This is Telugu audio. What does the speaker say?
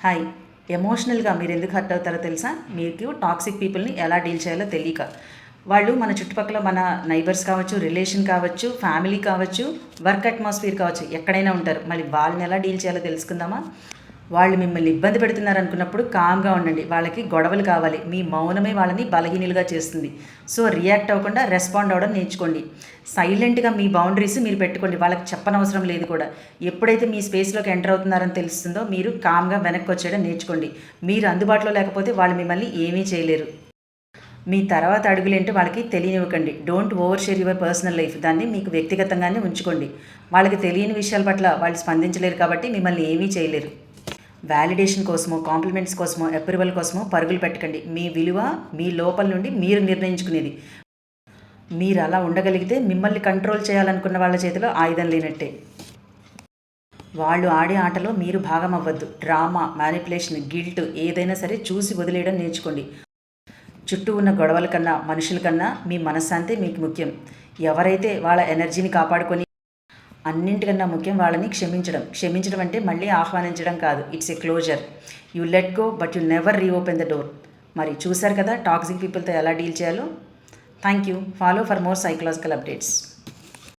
హాయ్. ఎమోషనల్గా మీరు ఎందుకు హర్ట్ అవుతారో తెలుసా? మీకు టాక్సిక్ పీపుల్ని ఎలా డీల్ చేయాలో తెలియక. వాళ్ళు మన చుట్టుపక్కల మన నైబర్స్ కావచ్చు, రిలేషన్ కావచ్చు, ఫ్యామిలీ కావచ్చు, వర్క్ అట్మాస్ఫియర్ కావచ్చు, ఎక్కడైనా ఉంటారు. మళ్ళీ వాళ్ళని ఎలా డీల్ చేయాలో తెలుసుకుందామా? వాళ్ళు మిమ్మల్ని ఇబ్బంది పెడుతున్నారు అనుకున్నప్పుడు కామ్గా ఉండండి. వాళ్ళకి గొడవలు కావాలి. మీ మౌనమే వాళ్ళని బలహీనులుగా చేస్తుంది. సో రియాక్ట్ అవ్వకుండా రెస్పాండ్ అవ్వడం నేర్చుకోండి. సైలెంట్గా మీ బౌండరీస్ మీరు పెట్టుకోండి. వాళ్ళకి చెప్పనవసరం లేదు కూడా. ఎప్పుడైతే మీ స్పేస్లోకి ఎంటర్ అవుతున్నారని తెలుస్తుందో మీరు కామ్గా వెనక్కి వచ్చేయడం నేర్చుకోండి. మీరు అందుబాటులో లేకపోతే వాళ్ళు మిమ్మల్ని ఏమీ చేయలేరు. మీ తర్వాత అడుగులేంటో వాళ్ళకి తెలియనివ్వకండి. Don't over share your personal life. దాన్ని మీకు వ్యక్తిగతంగానే ఉంచుకోండి. వాళ్ళకి తెలియని విషయాల పట్ల వాళ్ళు స్పందించలేరు కాబట్టి మిమ్మల్ని ఏమీ చేయలేరు. వ్యాలిడేషన్ కోసమో, కాంప్లిమెంట్స్ కోసమో, అప్రూవల్ కోసమో పరుగులు పెట్టకండి. మీ విలువ మీ లోపల నుండి మీరు నిర్ణయించుకునేది. మీరు అలా ఉండగలిగితే మిమ్మల్ని కంట్రోల్ చేయాలనుకున్న వాళ్ళ చేతిలో ఆయుధం లేనట్టే. వాళ్ళు ఆడే ఆటలో మీరు భాగం అవ్వద్దు. డ్రామా, మ్యానిపులేషన్, గిల్ట్ ఏదైనా సరే చూసి వదిలేయడం నేర్చుకోండి. చుట్టూ ఉన్న గొడవల కన్నా, మనుషుల కన్నా మీ మనశ్శాంతి మీకు ముఖ్యం. ఎవరైతే వాళ్ళ ఎనర్జీని కాపాడుకొని అన్నింటికన్నా ముఖ్యం వాళ్ళని క్షమించడం. క్షమించడం అంటే మళ్ళీ ఆహ్వానించడం కాదు. It's a closure. You let go but you never reopen the door. మరి చూశారు కదా టాక్సిక్ పీపుల్తో ఎలా డీల్ చేయాలో. Thank you. Follow for more psychological updates.